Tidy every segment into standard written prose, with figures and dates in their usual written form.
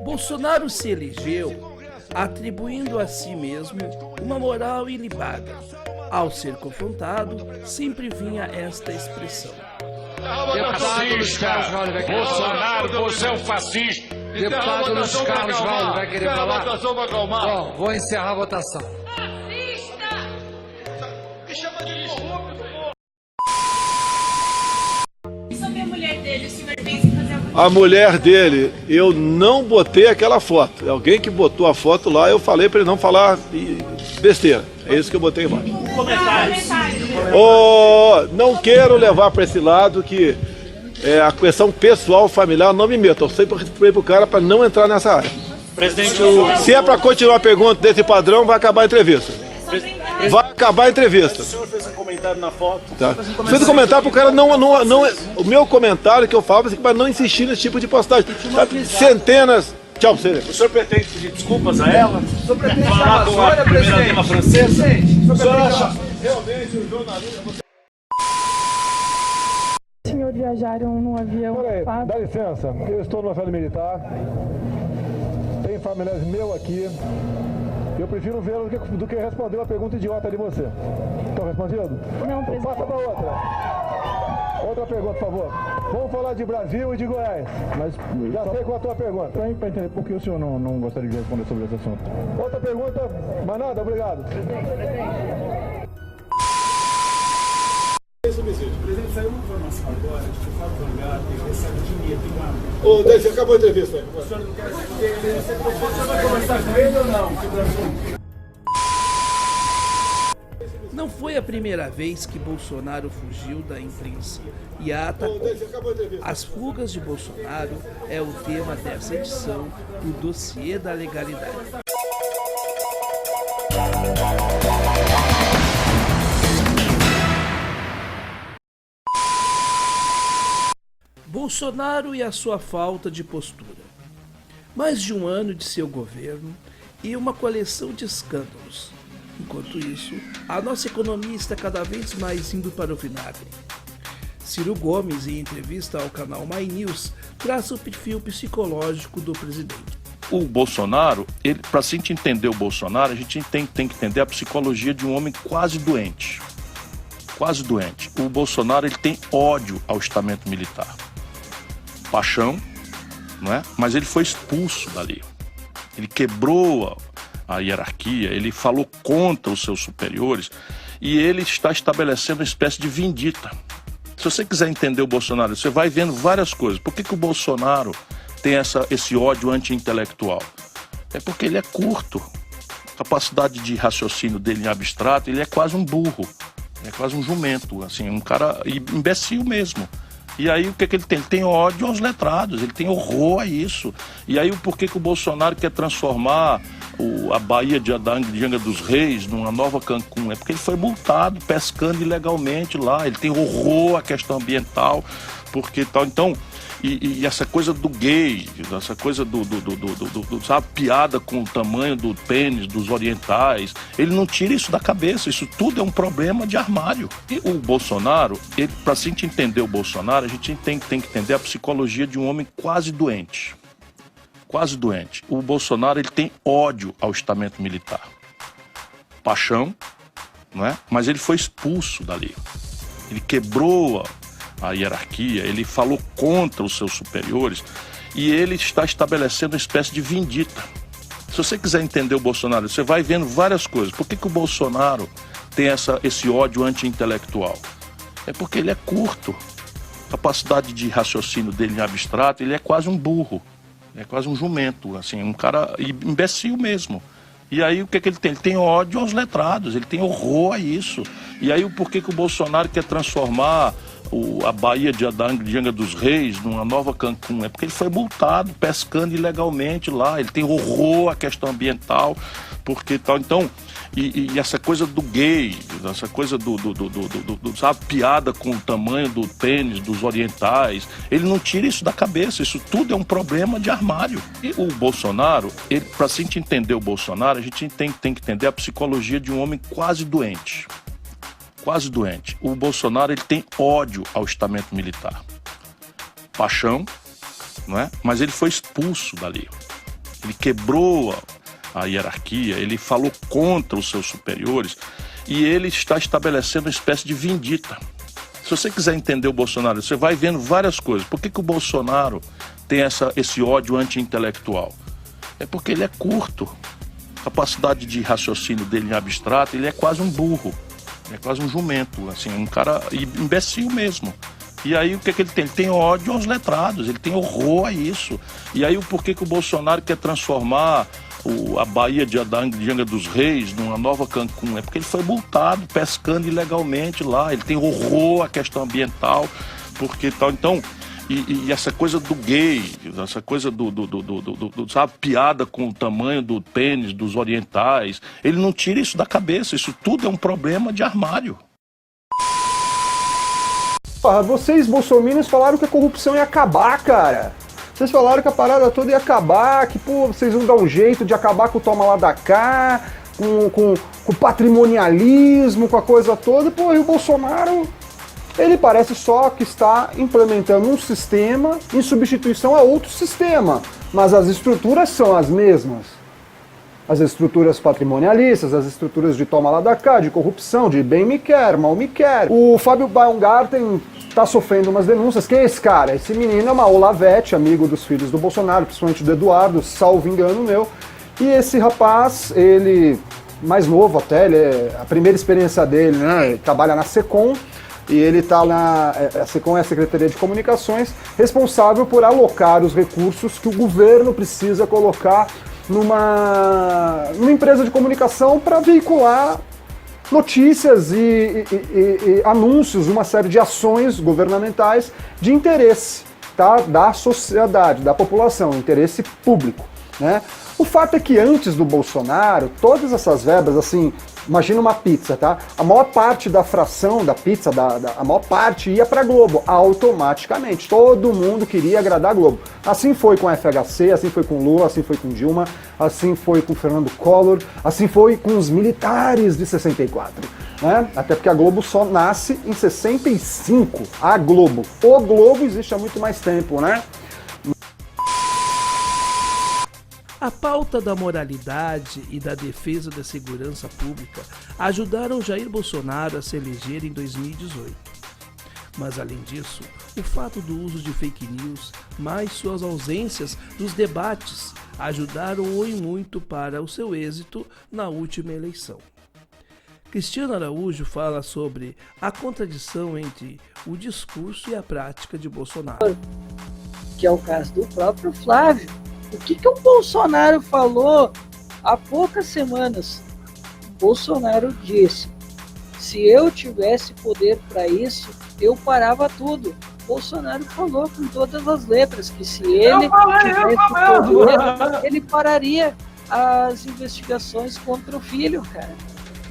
Bolsonaro se elegeu atribuindo a si mesmo uma moral ilibada. Ao ser confrontado, sempre vinha esta expressão: Fascista! Bolsonaro, você é um fascista! Deputado Luiz Carlos Valdo vai querer falar? Bom, vou encerrar a votação. Me chama de corrupto! E sobre a mulher dele, o senhor pensa em fazer alguma A mulher dele, eu não botei aquela foto. Alguém que botou a foto lá, eu falei para ele não falar besteira. É isso que eu botei embaixo. Não quero levar para esse lado que a questão pessoal, familiar, não me meto. Eu sempre falei pro cara para não entrar nessa área. Presidente, Se é para continuar a pergunta desse padrão, vai acabar a entrevista. Vai acabar a entrevista. o senhor fez um comentário na foto. Tá. Fez um comentário pro cara não. O meu comentário que eu falo é para não insistir nesse tipo de postagem. Sabe, centenas. Tchau, você. O senhor pretende pedir desculpas a ela? O senhor pretende Falar com a primeira-dama francesa? O senhor acha? Realmente o jornalista. O senhor viajaram num avião. Peraí, dá licença, eu estou no avião militar, tem familiares meu aqui, eu prefiro vê-lo do que responder uma pergunta idiota de você. Estão respondido? Não, presidente. Passa para outra. Outra pergunta, por favor. Vamos falar de Brasil e de Goiás. Mas Já sei qual é a tua pergunta. para entender por que o senhor não gostaria de responder sobre esse assunto. Outra pergunta, mais nada, obrigado. Presidente, saiu uma informação agora de que o Fábio Van Garten recebe dinheiro de uma... Ô, Deise, acabou a entrevista aí. O senhor não quer... Você vai conversar com ele ou não? Sobre o assunto? Não foi a primeira vez que Bolsonaro fugiu da imprensa e a atacou. As fugas de Bolsonaro é o tema dessa edição do Dossiê da Legalidade. Bolsonaro e a sua falta de postura. Mais de um ano de seu governo e uma coleção de escândalos. Enquanto isso, a nossa economia está cada vez mais indo para o vinagre. Ciro Gomes, em entrevista ao canal My News, traça o perfil psicológico do presidente. O Bolsonaro, para a gente entender o Bolsonaro, a gente tem que entender a psicologia de um homem quase doente. Quase doente. O Bolsonaro ele tem ódio ao estamento militar. Paixão, não é? Mas ele foi expulso dali. Ele quebrou a hierarquia, ele falou contra os seus superiores e ele está estabelecendo uma espécie de vindita. Se você quiser entender o Bolsonaro, você vai vendo várias coisas. Por que o Bolsonaro tem esse ódio anti-intelectual? É porque ele é curto. A capacidade de raciocínio dele em abstrato, ele é quase um burro. Ele é quase um jumento, assim, um cara imbecil mesmo. E aí o que ele tem? Ele tem ódio aos letrados, ele tem horror a isso. E aí por que o Bolsonaro quer transformar a Baía de Angra dos Reis numa nova Cancún? É porque ele foi multado pescando ilegalmente lá, ele tem horror à questão ambiental, porque tal. Então, e essa coisa do gay, essa coisa sabe, piada com o tamanho do pênis dos orientais, ele não tira isso da cabeça, isso tudo é um problema de armário. E o Bolsonaro, para a gente entender o Bolsonaro, a gente tem que entender a psicologia de um homem quase doente. Quase doente. O Bolsonaro ele tem ódio ao estamento militar. Paixão, não é? Mas ele foi expulso dali. Ele quebrou a hierarquia, ele falou contra os seus superiores e ele está estabelecendo uma espécie de vindita. Se você quiser entender o Bolsonaro, você vai vendo várias coisas. Por que o Bolsonaro tem esse ódio anti-intelectual? É porque ele é curto. A capacidade de raciocínio dele em abstrato, ele é quase um burro. É quase um jumento, assim, um cara imbecil mesmo. E aí o que ele tem? Ele tem ódio aos letrados, ele tem horror a isso. E aí por que o Bolsonaro quer transformar a Baía de Angra dos Reis numa nova Cancún? É porque ele foi multado pescando ilegalmente lá, ele tem horror à questão ambiental, porque tal. Então, e essa coisa do gay, essa coisa sabe, piada com o tamanho do pênis dos orientais, ele não tira isso da cabeça, isso tudo é um problema de armário. E o Bolsonaro, para a gente entender o Bolsonaro, a gente tem que entender a psicologia de um homem quase doente. Quase doente. O Bolsonaro ele tem ódio ao estamento militar. Paixão, não é? Mas ele foi expulso dali. ele quebrou a hierarquia, ele falou contra os seus superiores e ele está estabelecendo uma espécie de vindita. Se você quiser entender o Bolsonaro, você vai vendo várias coisas. Por que o Bolsonaro tem esse ódio anti-intelectual? É porque ele é curto. A capacidade de raciocínio dele em abstrato, ele é quase um burro. Ele é quase um jumento, assim, um cara imbecil mesmo. E aí o que ele tem? Ele tem ódio aos letrados, ele tem horror a isso. E aí por que o Bolsonaro quer transformar a Baía de Angra dos Reis numa nova Cancún? É porque ele foi multado pescando ilegalmente lá, ele tem horror à questão ambiental, porque tal. Então, e essa coisa do gay, essa coisa sabe, piada com o tamanho do pênis dos orientais, ele não tira isso da cabeça, isso tudo é um problema de armário. Vocês, bolsominions, falaram que a corrupção ia acabar, cara. Vocês falaram que a parada toda ia acabar, que, pô, vocês vão dar um jeito de acabar com o toma lá da cá, com o patrimonialismo, com a coisa toda. Pô, e o Bolsonaro, ele parece só que está implementando um sistema em substituição a outro sistema. Mas as estruturas são as mesmas. As estruturas patrimonialistas, as estruturas de toma lá da cá, de corrupção, de bem me quer, mal me quer. O Fábio Baumgarten tá sofrendo umas denúncias. Quem é esse cara? Esse menino é uma Olavete, amigo dos filhos do Bolsonaro, principalmente do Eduardo, salvo engano meu. E esse rapaz, ele, mais novo até, a primeira experiência dele, né, ele trabalha na SECOM, e ele está a SECOM é a Secretaria de Comunicações, responsável por alocar os recursos que o governo precisa colocar numa empresa de comunicação para veicular notícias e anúncios, uma série de ações governamentais de interesse, tá, da sociedade, da população, interesse público, né? O fato é que antes do Bolsonaro, todas essas verbas, assim, imagina uma pizza, tá? A maior parte da fração da pizza, a maior parte ia para Globo, automaticamente. Todo mundo queria agradar a Globo. Assim foi com a FHC, assim foi com Lula, assim foi com Dilma, assim foi com Fernando Collor, assim foi com os militares de 64, né? Até porque a Globo só nasce em 65, a Globo. O Globo existe há muito mais tempo, né? A pauta da moralidade e da defesa da segurança pública ajudaram Jair Bolsonaro a se eleger em 2018. Mas, além disso, o fato do uso de fake news, mais suas ausências dos debates, ajudaram-o e muito para o seu êxito na última eleição. Cristiano Araújo fala sobre a contradição entre o discurso e a prática de Bolsonaro. Que é o caso do próprio Flávio. O que o Bolsonaro falou há poucas semanas? Bolsonaro disse: se eu tivesse poder para isso, eu parava tudo. Bolsonaro falou com todas as letras que se ele tivesse poder, ele pararia as investigações contra o filho, cara.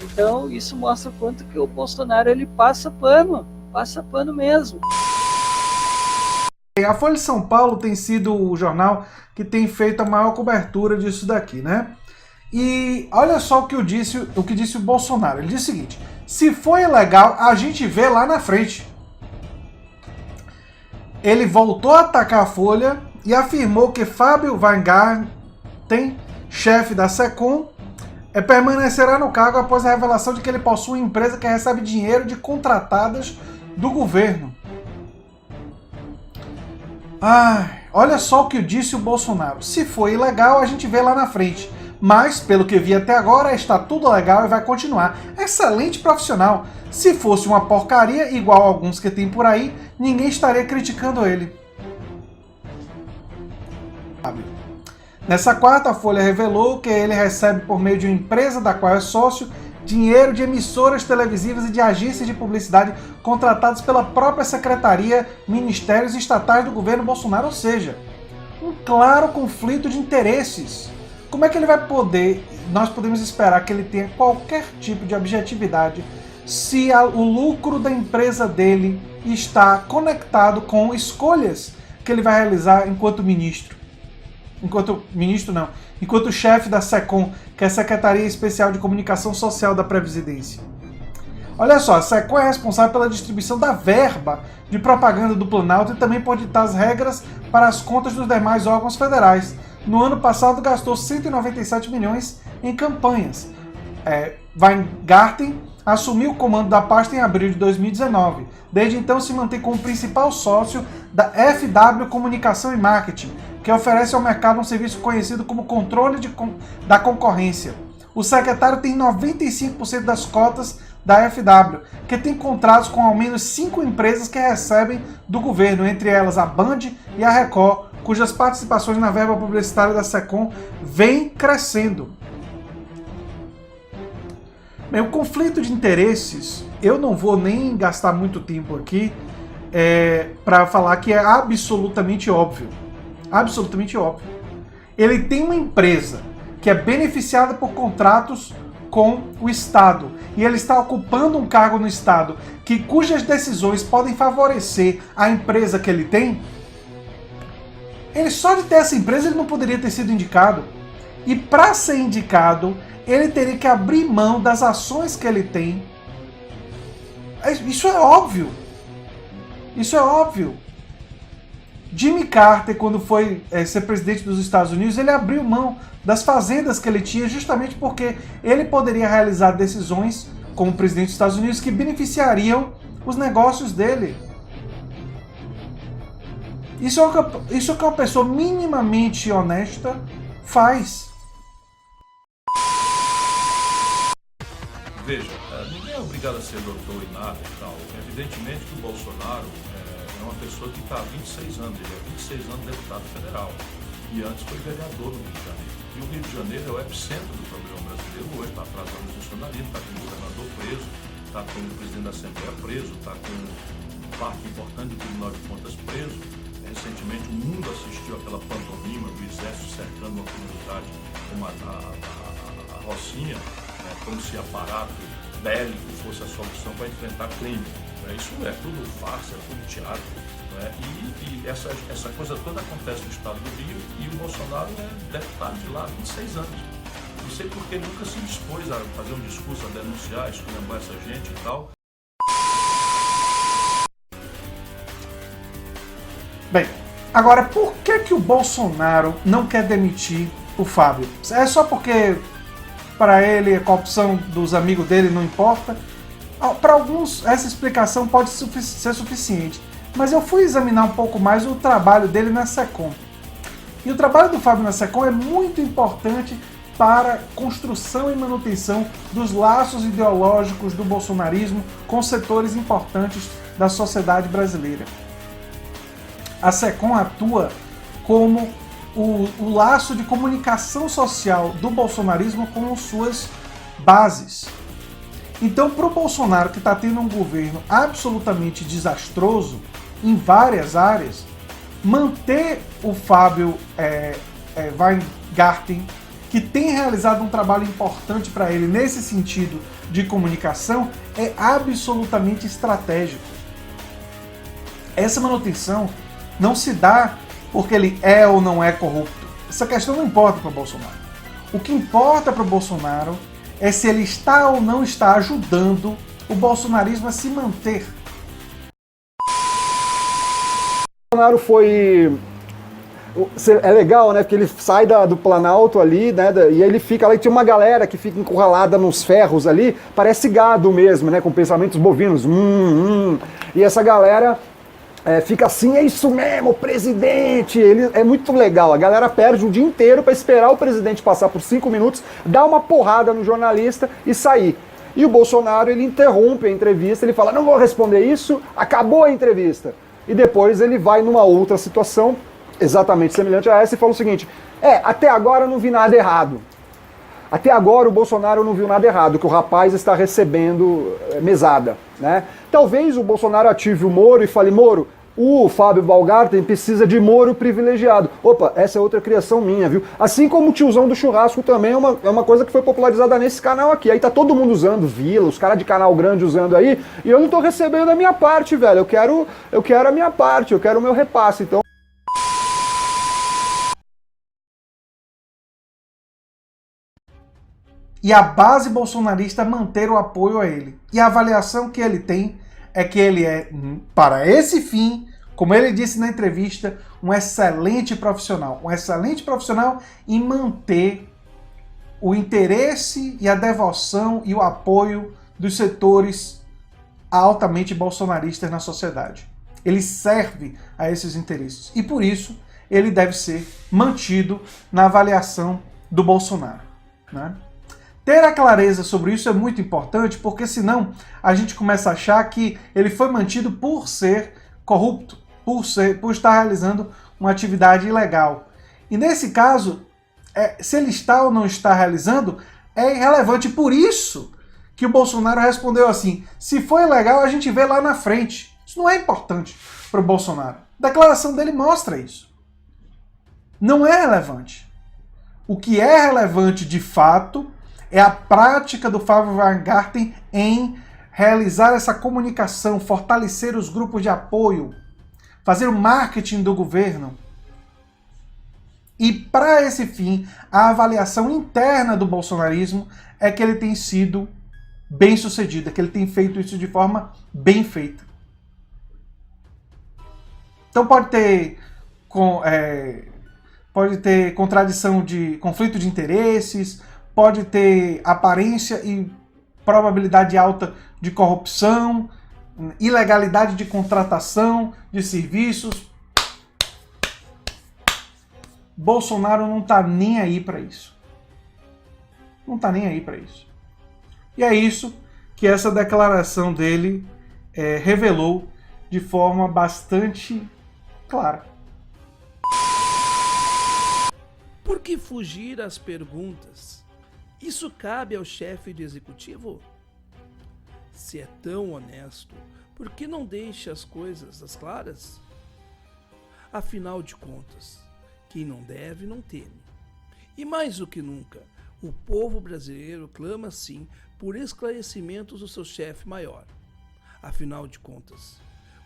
Então isso mostra quanto que o Bolsonaro ele passa pano mesmo. A Folha de São Paulo tem sido o jornal que tem feito a maior cobertura disso daqui, né? E olha só o que disse o Bolsonaro. Ele disse o seguinte: se foi ilegal, a gente vê lá na frente. Ele voltou a atacar a Folha e afirmou que Fábio Weingarten, chefe da SECOM, permanecerá no cargo após a revelação de que ele possui uma empresa que recebe dinheiro de contratadas do governo. Olha só o que disse o Bolsonaro. Se foi ilegal, a gente vê lá na frente. Mas, pelo que vi até agora, está tudo legal e vai continuar. Excelente profissional. Se fosse uma porcaria, igual a alguns que tem por aí, ninguém estaria criticando ele. Nessa quarta, a Folha revelou que ele recebe, por meio de uma empresa da qual é sócio, dinheiro de emissoras televisivas e de agências de publicidade contratados pela própria secretaria, ministérios estatais do governo Bolsonaro, ou seja, um claro conflito de interesses. Como é que ele vai poder, nós podemos esperar que ele tenha qualquer tipo de objetividade se o lucro da empresa dele está conectado com escolhas que ele vai realizar enquanto ministro? Enquanto chefe da SECOM, que é a Secretaria Especial de Comunicação Social da Previdência. Olha só, a SECOM é responsável pela distribuição da verba de propaganda do Planalto e também pode ditar as regras para as contas dos demais órgãos federais. no ano passado gastou 197 milhões em campanhas. Weingarten assumiu o comando da pasta em abril de 2019. Desde então se mantém como principal sócio da FW Comunicação e Marketing, que oferece ao mercado um serviço conhecido como controle da concorrência. O secretário tem 95% das cotas da FW, que tem contratos com ao menos 5 empresas que recebem do governo, entre elas a Band e a Record, cujas participações na verba publicitária da SECOM vem crescendo. Bem, o conflito de interesses, eu não vou nem gastar muito tempo aqui para falar que é absolutamente óbvio. Absolutamente óbvio. Ele tem uma empresa que é beneficiada por contratos com o Estado e ele está ocupando um cargo no Estado cujas decisões podem favorecer a empresa que ele tem. Ele só de ter essa empresa ele não poderia ter sido indicado. E para ser indicado, ele teria que abrir mão das ações que ele tem. Isso é óbvio. Isso é óbvio. Jimmy Carter, quando foi ser presidente dos Estados Unidos, ele abriu mão das fazendas que ele tinha justamente porque ele poderia realizar decisões como presidente dos Estados Unidos que beneficiariam os negócios dele. Isso é o que uma pessoa minimamente honesta faz. Veja, ninguém é obrigado a ser doutor em nada e tal. Evidentemente que o Bolsonaro é uma pessoa que está há 26 anos, ele é 26 anos deputado federal. E antes foi vereador no Rio de Janeiro. E o Rio de Janeiro é o epicentro do problema brasileiro hoje, está atrasando o funcionalismo, está com o governador preso, está com o presidente da Assembleia preso, está com parte importante do Tribunal de Contas preso. Recentemente o mundo assistiu àquela pantomima do exército cercando uma comunidade como a Rocinha, como se aparato bélico fosse a solução para enfrentar crime. Isso é tudo farsa, é tudo teatro. E essa coisa toda acontece no estado do Rio e o Bolsonaro é deputado de lá há 26 anos. Não sei porque ele nunca se dispôs a fazer um discurso, a denunciar, a esculhambar essa gente e tal. Bem, agora por que o Bolsonaro não quer demitir o Fábio? É só porque para ele a corrupção dos amigos dele não importa? Para alguns essa explicação pode ser suficiente, mas eu fui examinar um pouco mais o trabalho dele na SECOM. E o trabalho do Fábio na SECOM é muito importante para a construção e manutenção dos laços ideológicos do bolsonarismo com setores importantes da sociedade brasileira. A SECOM atua como o laço de comunicação social do bolsonarismo com suas bases. Então, para o Bolsonaro, que está tendo um governo absolutamente desastroso em várias áreas, manter o Fábio Weingarten, que tem realizado um trabalho importante para ele nesse sentido de comunicação, é absolutamente estratégico. Essa manutenção não se dá porque ele é ou não é corrupto. Essa questão não importa para o Bolsonaro. O que importa para o Bolsonaro é se ele está ou não está ajudando o bolsonarismo a se manter. O Bolsonaro foi... É legal, né? Porque ele sai do Planalto ali, né? E ele fica lá e tem uma galera que fica encurralada nos ferros ali, parece gado mesmo, né? Com pensamentos bovinos. E essa galera fica assim, é isso mesmo, presidente. É muito legal. A galera perde o dia inteiro para esperar o presidente passar por 5 minutos, dar uma porrada no jornalista e sair. E o Bolsonaro, ele interrompe a entrevista, ele fala, não vou responder isso, acabou a entrevista. E depois ele vai numa outra situação exatamente semelhante a essa e fala o seguinte, até agora eu não vi nada errado. Até agora o Bolsonaro não viu nada errado, que o rapaz está recebendo mesada, né? Talvez o Bolsonaro ative o Moro e fale, Moro, o Fábio Weingarten precisa de Moro privilegiado. Opa, essa é outra criação minha, viu? Assim como o tiozão do churrasco também é uma coisa que foi popularizada nesse canal aqui. Aí tá todo mundo usando, Vila, os caras de canal grande usando aí, e eu não tô recebendo a minha parte, velho. Eu quero a minha parte, eu quero o meu repasse, então... E a base bolsonarista manter o apoio a ele. E a avaliação que ele tem é que ele é, para esse fim, Como ele disse na entrevista, um excelente profissional em manter o interesse e a devoção e o apoio dos setores altamente bolsonaristas na sociedade. Ele serve a esses interesses e por isso ele deve ser mantido na avaliação do Bolsonaro, né? Ter a clareza sobre isso é muito importante, porque senão a gente começa a achar que ele foi mantido por ser corrupto, por estar realizando uma atividade ilegal. E nesse caso, se ele está ou não está realizando, é irrelevante. Por isso que o Bolsonaro respondeu assim: se foi ilegal, a gente vê lá na frente. Isso não é importante para o Bolsonaro. A declaração dele mostra isso. Não é relevante. O que é relevante de fato é a prática do Flávio Weingarten em realizar essa comunicação, fortalecer os grupos de apoio, fazer o marketing do governo. E para esse fim, a avaliação interna do bolsonarismo é que ele tem sido bem sucedido, é que ele tem feito isso de forma bem feita. Então pode ter contradição de conflito de interesses, pode ter aparência e probabilidade alta de corrupção, ilegalidade de contratação de serviços. Bolsonaro não está nem aí para isso. Não está nem aí para isso. E é isso que essa declaração dele revelou de forma bastante clara. Por que fugir às perguntas? Isso cabe ao chefe de executivo? Se é tão honesto, por que não deixa as coisas às claras? Afinal de contas, quem não deve, não teme. E mais do que nunca, o povo brasileiro clama sim por esclarecimentos do seu chefe maior. Afinal de contas,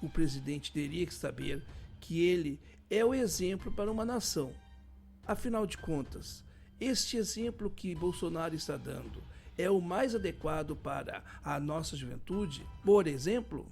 o presidente teria que saber que ele é o exemplo para uma nação. Afinal de contas, este exemplo que Bolsonaro está dando é o mais adequado para a nossa juventude? Por exemplo?